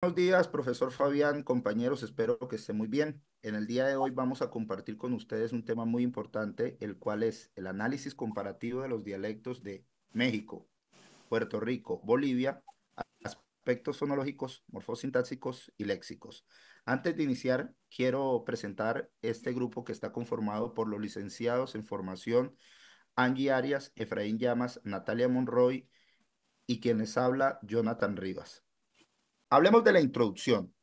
Buenos días, profesor Fabián, compañeros, espero que esté muy bien. En el día de hoy vamos a compartir con ustedes un tema muy importante, el cual es el análisis comparativo de los dialectos de México, Puerto Rico, Bolivia, aspectos fonológicos, morfosintácticos y léxicos. Antes de iniciar, quiero presentar este grupo que está conformado por los licenciados en formación Angie Arias, Efraín Llamas, Natalia Monroy y quienes habla Jonathan Rivas. Hablemos de la introducción.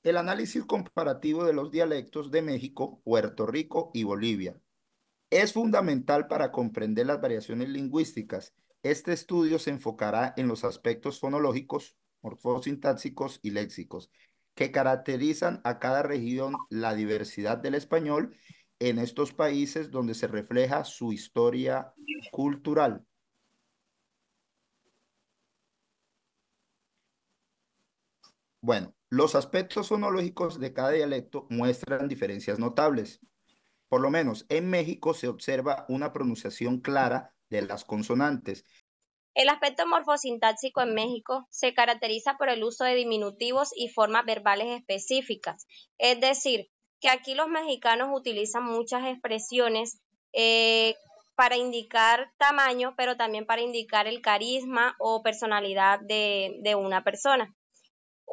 El análisis comparativo de los dialectos de México, Puerto Rico y Bolivia es fundamental para comprender las variaciones lingüísticas. Este estudio se enfocará en los aspectos fonológicos, morfosintácticos y léxicos que caracterizan a cada región, la diversidad del español en estos países donde se refleja su historia cultural. Bueno, los aspectos fonológicos de cada dialecto muestran diferencias notables. Por lo menos en México se observa una pronunciación clara de las consonantes. El aspecto morfosintáctico en México se caracteriza por el uso de diminutivos y formas verbales específicas. Es decir, que aquí los mexicanos utilizan muchas expresiones eh, para indicar tamaño, pero también para indicar el carisma o personalidad de una persona.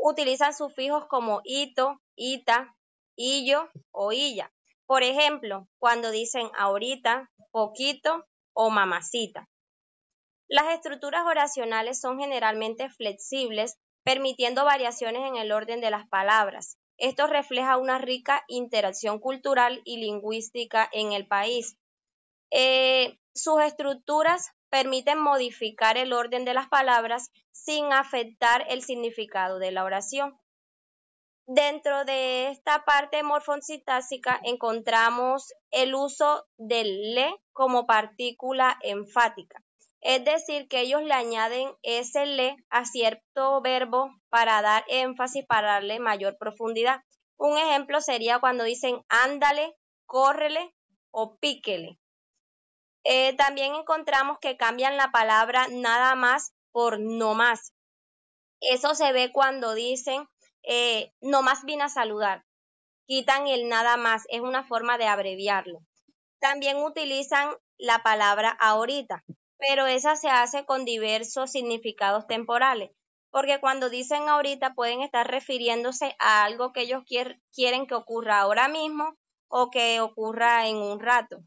Utilizan sufijos como ito, ita, illo o illa. Por ejemplo, cuando dicen ahorita, poquito o mamacita. Las estructuras oracionales son generalmente flexibles, permitiendo variaciones en el orden de las palabras. Esto refleja una rica interacción cultural y lingüística en el país. Sus estructuras permiten modificar el orden de las palabras sin afectar el significado de la oración. Dentro de esta parte morfosintáctica encontramos el uso del le como partícula enfática. Es decir, que ellos le añaden ese le a cierto verbo para dar énfasis, para darle mayor profundidad. Un ejemplo sería cuando dicen ándale, córrele o píquele. También encontramos que cambian la palabra nada más por no más. Eso se ve cuando dicen no más vine a saludar. Quitan el nada más, es una forma de abreviarlo. También utilizan la palabra ahorita, pero esa se hace con diversos significados temporales, porque cuando dicen ahorita pueden estar refiriéndose a algo que ellos quieren que ocurra ahora mismo o que ocurra en un rato.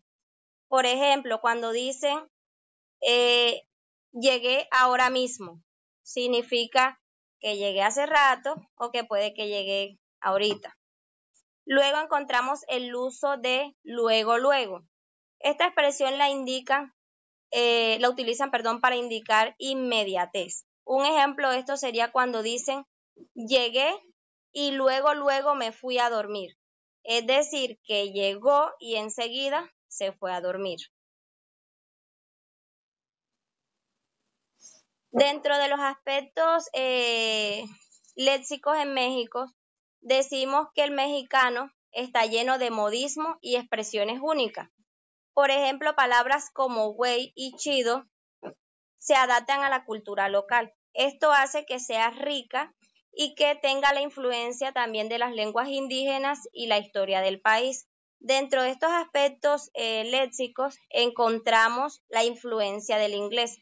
Por ejemplo, cuando dicen eh, llegué ahora mismo, significa que llegué hace rato o que puede que llegue ahorita. Luego encontramos el uso de luego, luego. Esta expresión la utilizan, perdón, para indicar inmediatez. Un ejemplo de esto sería cuando dicen llegué y luego, luego me fui a dormir. Es decir, que llegó y enseguida se fue a dormir. Dentro de los aspectos léxicos en México, decimos que el mexicano está lleno de modismo y expresiones únicas. Por ejemplo, palabras como güey y chido se adaptan a la cultura local. Esto hace que sea rica y que tenga la influencia también de las lenguas indígenas y la historia del país. Dentro de estos aspectos léxicos encontramos la influencia del inglés.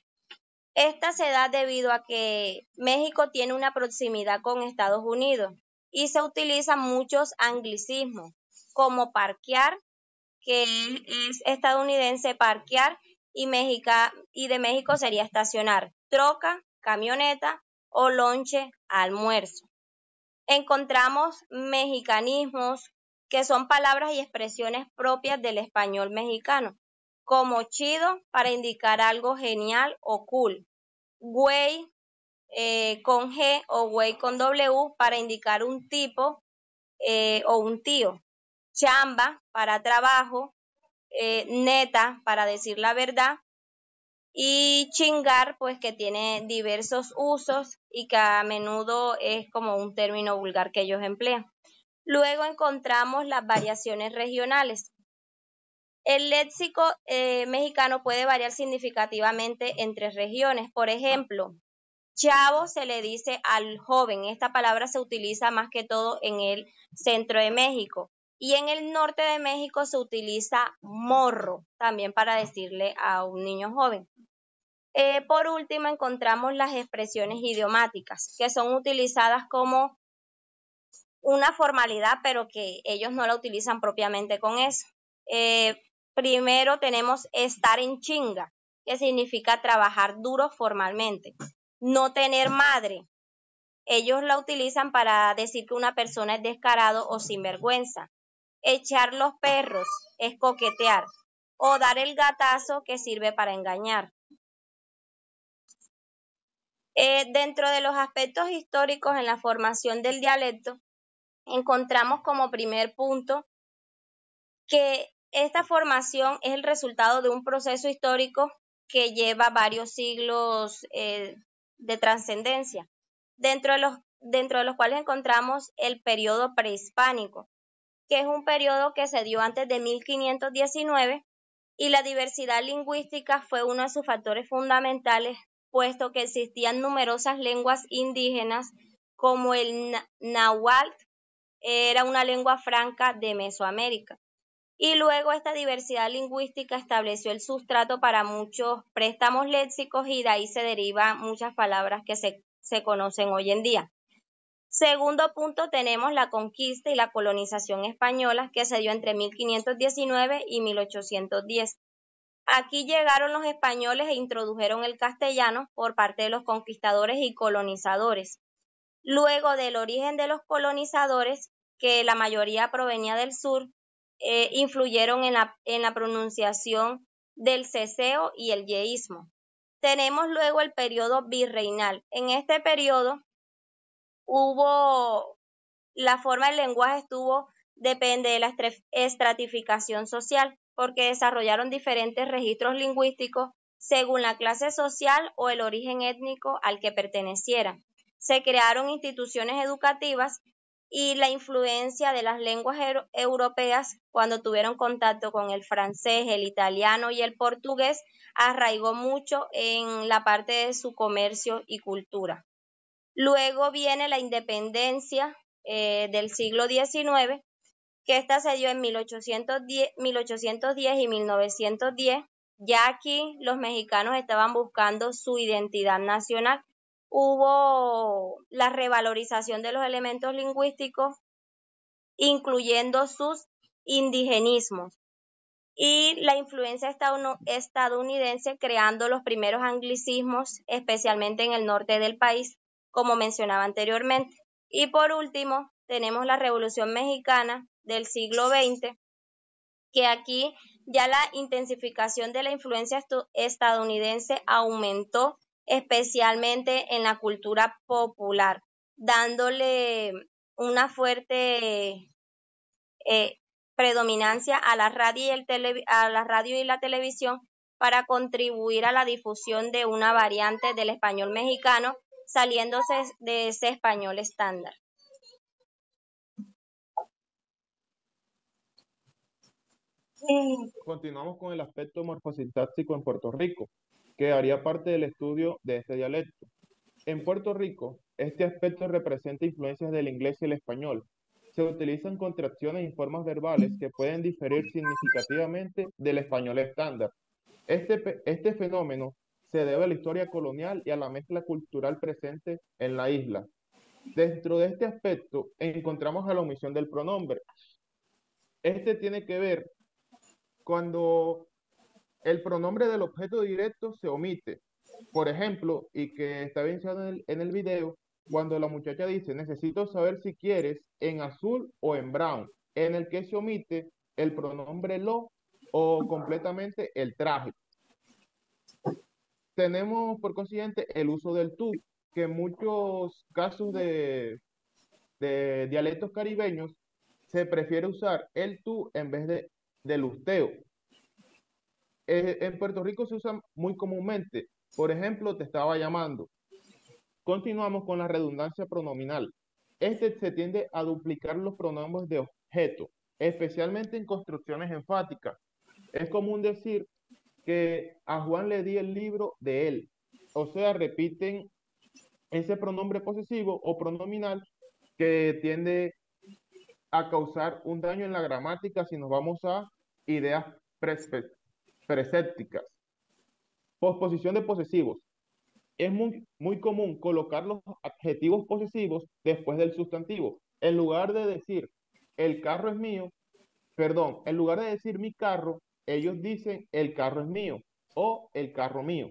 Esta se da debido a que México tiene una proximidad con Estados Unidos y se utilizan muchos anglicismos, como parquear, que es estadounidense parquear, y de México sería estacionar, troca, camioneta o lonche, almuerzo. Encontramos mexicanismos, que son palabras y expresiones propias del español mexicano, como chido para indicar algo genial o cool, güey con G o güey con W para indicar un tipo o un tío, chamba para trabajo, neta para decir la verdad y chingar pues que tiene diversos usos y que a menudo es como un término vulgar que ellos emplean. Luego encontramos las variaciones regionales. El léxico mexicano puede variar significativamente entre regiones. Por ejemplo, Chavo se le dice al joven. Esta palabra se utiliza más que todo en el centro de México. Y en el norte de México se utiliza morro, también para decirle a un niño joven. Por último, encontramos las expresiones idiomáticas, que son utilizadas como una formalidad, pero que ellos no la utilizan propiamente con eso. Eh, Primero tenemos estar en chinga, que significa trabajar duro formalmente. No tener madre. Ellos la utilizan para decir que una persona es descarado o sinvergüenza. Echar los perros es coquetear. O dar el gatazo, que sirve para engañar. Dentro de los aspectos históricos en la formación del dialecto, encontramos como primer punto que esta formación es el resultado de un proceso histórico que lleva varios siglos de trascendencia, dentro de los cuales encontramos el periodo prehispánico, que es un periodo que se dio antes de 1519, y la diversidad lingüística fue uno de sus factores fundamentales, puesto que existían numerosas lenguas indígenas como el náhuatl, era una lengua franca de Mesoamérica. Y luego esta diversidad lingüística estableció el sustrato para muchos préstamos léxicos y de ahí se derivan muchas palabras que se conocen hoy en día. Segundo punto, tenemos la conquista y la colonización española que se dio entre 1519 y 1810. Aquí llegaron los españoles e introdujeron el castellano por parte de los conquistadores y colonizadores. Luego del origen de los colonizadores, que la mayoría provenía del sur, influyeron en la pronunciación del ceseo y el yeísmo. Tenemos luego el periodo virreinal. En este periodo hubo, la forma del lenguaje depende de la estratificación social, porque desarrollaron diferentes registros lingüísticos según la clase social o el origen étnico al que pertenecieran. Se crearon instituciones educativas y la influencia de las lenguas europeas cuando tuvieron contacto con el francés, el italiano y el portugués arraigó mucho en la parte de su comercio y cultura. Luego viene la independencia del siglo XIX, que esta se dio en 1810 y 1910. Ya aquí los mexicanos estaban buscando su identidad nacional. Hubo la revalorización de los elementos lingüísticos, incluyendo sus indigenismos, y la influencia estadounidense creando los primeros anglicismos, especialmente en el norte del país, como mencionaba anteriormente. Y por último, tenemos la Revolución Mexicana del siglo XX, que aquí ya la intensificación de la influencia estadounidense aumentó, especialmente en la cultura popular, dándole una fuerte predominancia a la radio y la televisión para contribuir a la difusión de una variante del español mexicano, saliéndose de ese español estándar. Continuamos con el aspecto morfosintáctico en Puerto Rico, que haría parte del estudio de este dialecto. En Puerto Rico, este aspecto representa influencias del inglés y el español. Se utilizan contracciones y formas verbales que pueden diferir significativamente del español estándar. Este fenómeno se debe a la historia colonial y a la mezcla cultural presente en la isla. Dentro de este aspecto encontramos a la omisión del pronombre. Este tiene que ver cuando el pronombre del objeto directo se omite. Por ejemplo, y que está mencionado en el video, cuando la muchacha dice, necesito saber si quieres en azul o en brown, en el que se omite el pronombre lo o completamente el traje. Tenemos, por consiguiente, el uso del tú, que en muchos casos de dialectos caribeños se prefiere usar el tú en vez del usteo. En Puerto Rico se usa muy comúnmente. Por ejemplo, te estaba llamando. Continuamos con la redundancia pronominal. Este se tiende a duplicar los pronombres de objeto, especialmente en construcciones enfáticas. Es común decir que a Juan le di el libro de él. O sea, repiten ese pronombre posesivo o pronominal que tiende a causar un daño en la gramática si nos vamos a ideas presépticas. Posposición de posesivos. Es muy común colocar los adjetivos posesivos después del sustantivo. En lugar de decir el carro es mío, perdón, en lugar de decir mi carro, ellos dicen el carro es mío o el carro mío.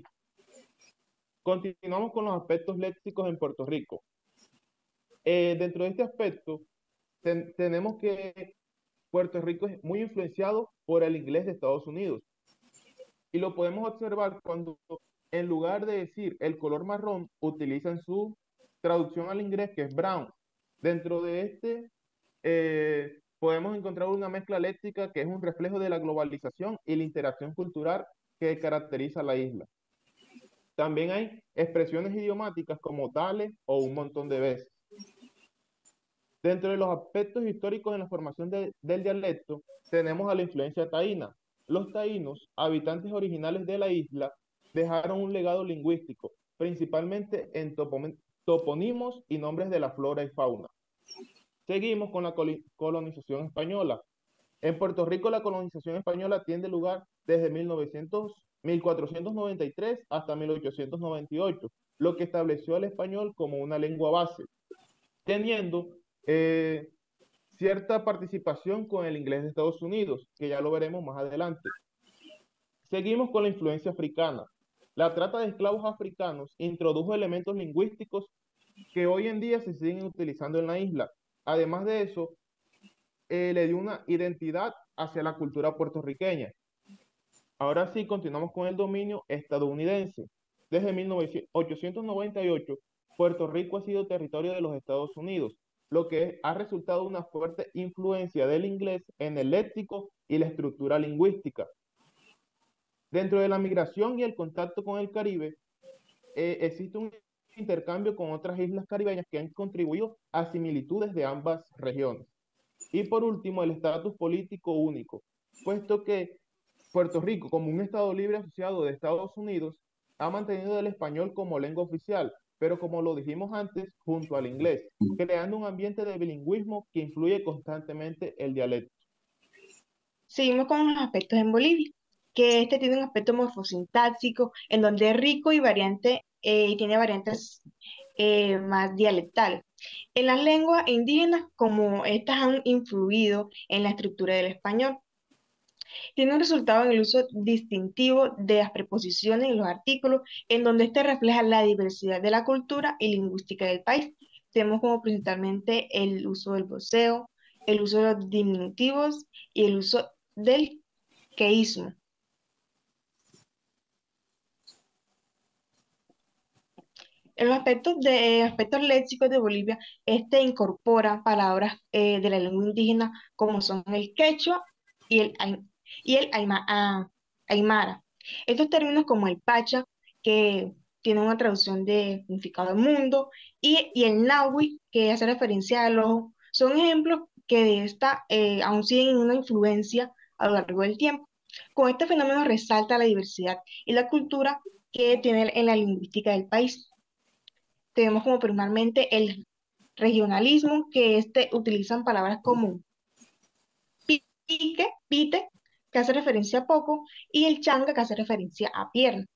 Continuamos con los aspectos léxicos en Puerto Rico. Dentro de este aspecto, tenemos que Puerto Rico es muy influenciado por el inglés de Estados Unidos. Y lo podemos observar cuando en lugar de decir el color marrón, utilizan su traducción al inglés que es brown. Dentro de este podemos encontrar una mezcla léxica que es un reflejo de la globalización y la interacción cultural que caracteriza a la isla. También hay expresiones idiomáticas como dale o un montón de veces. Dentro de los aspectos históricos en la formación del dialecto, tenemos a la influencia taína. Los taínos, habitantes originales de la isla, dejaron un legado lingüístico, principalmente en toponimos y nombres de la flora y fauna. Seguimos con la colonización española. En Puerto Rico la colonización española tiene lugar desde 1493 hasta 1898, lo que estableció al español como una lengua base, teniendo eh, cierta participación con el inglés de Estados Unidos, que ya lo veremos más adelante. Seguimos con la influencia africana. La trata de esclavos africanos introdujo elementos lingüísticos que hoy en día se siguen utilizando en la isla. Además de eso, le dio una identidad hacia la cultura puertorriqueña. Ahora sí, continuamos con el dominio estadounidense. Desde 1898, Puerto Rico ha sido territorio de los Estados Unidos, lo que ha resultado una fuerte influencia del inglés en el léxico y la estructura lingüística. Dentro de la migración y el contacto con el Caribe, existe un intercambio con otras islas caribeñas que han contribuido a similitudes de ambas regiones. Y por último, el estatus político único, puesto que Puerto Rico, como un estado libre asociado de Estados Unidos, ha mantenido el español como lengua oficial, pero como lo dijimos antes, junto al inglés, creando un ambiente de bilingüismo que influye constantemente el dialecto. Seguimos con los aspectos en Bolivia, que este tiene un aspecto morfosintáxico, en donde es rico y variante, y tiene variantes más dialectales. En las lenguas indígenas, como estas han influido en la estructura del español, tiene un resultado en el uso distintivo de las preposiciones y los artículos, en donde este refleja la diversidad de la cultura y lingüística del país. Tenemos como principalmente el uso del voceo, el uso de los diminutivos y el uso del queísmo. En los aspectos léxicos de Bolivia, este incorpora palabras de la lengua indígena como son el quechua y el aymara. Estos términos como el pacha, que tiene una traducción de significado del mundo, y el nahui, que hace referencia al ojo, son ejemplos que de esta aún siguen una influencia a lo largo del tiempo. Con este fenómeno resalta la diversidad y la cultura que tiene en la lingüística del país. Tenemos como primeramente el regionalismo, que utilizan palabras como pique, pite, que hace referencia a poco, y el changa, que hace referencia a pierna.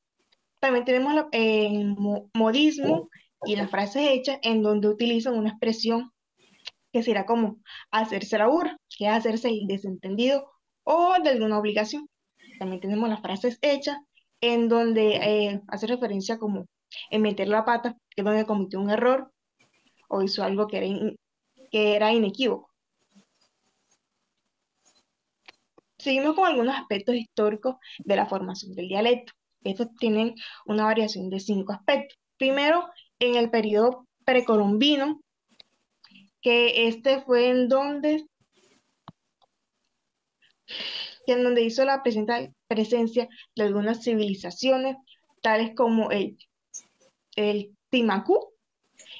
También tenemos el modismo y las frases hechas, en donde utilizan una expresión que será como hacerse la burra, que es hacerse el desentendido o de alguna obligación. También tenemos las frases hechas, en donde hace referencia como en meter la pata, que es donde cometió un error o hizo algo que era inequívoco. Seguimos con algunos aspectos históricos de la formación del dialecto. Estos tienen una variación de 5 aspectos. Primero, en el periodo precolombino, que este fue en donde hizo la presencia de algunas civilizaciones, tales como el Timacú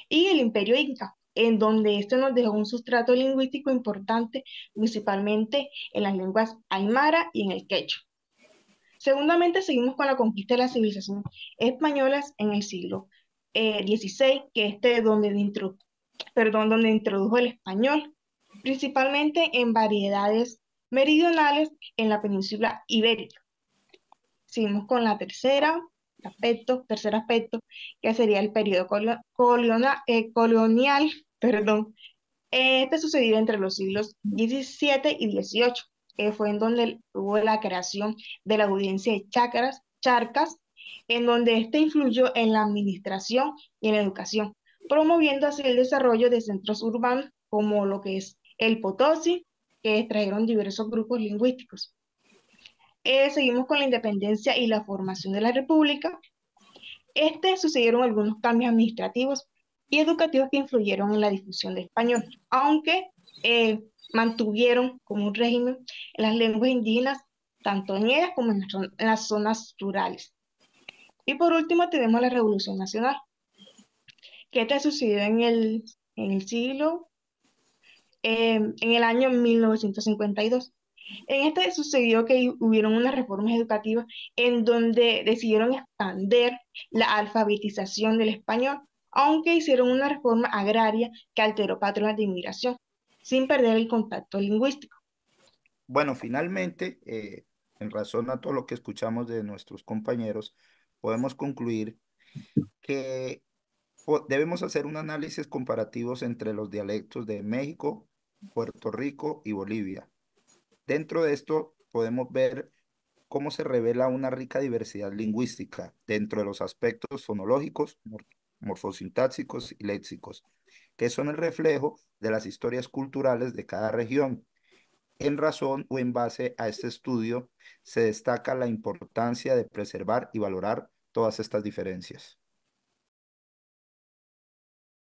y el Imperio Inca, en donde esto nos dejó un sustrato lingüístico importante, principalmente en las lenguas aymara y en el quechua. Segundamente, seguimos con la conquista de las civilizaciones españolas en el siglo XVI, que donde introdujo el español, principalmente en variedades meridionales en la península ibérica. Seguimos con la tercer aspecto, que sería el periodo colonial, perdón. Este sucedió entre los siglos XVII y XVIII, que fue en donde hubo la creación de la audiencia de charcas, en donde este influyó en la administración y en la educación, promoviendo así el desarrollo de centros urbanos como lo que es el Potosí, que trajeron diversos grupos lingüísticos. Seguimos con la independencia y la formación de la República. Sucedieron algunos cambios administrativos y educativos que influyeron en la difusión del español, aunque mantuvieron como un régimen las lenguas indígenas, tanto en ellas como en las zonas rurales. Y por último tenemos la Revolución Nacional, que sucedió en el siglo, en el año 1952. En este sucedió que hubieron unas reformas educativas en donde decidieron expandir la alfabetización del español, aunque hicieron una reforma agraria que alteró patrones de inmigración, sin perder el contacto lingüístico. Bueno, finalmente, en razón a todo lo que escuchamos de nuestros compañeros, podemos concluir que debemos hacer un análisis comparativos entre los dialectos de México, Puerto Rico y Bolivia. Dentro de esto podemos ver cómo se revela una rica diversidad lingüística dentro de los aspectos fonológicos, morfosintácticos y léxicos, que son el reflejo de las historias culturales de cada región. En razón o en base a este estudio, se destaca la importancia de preservar y valorar todas estas diferencias.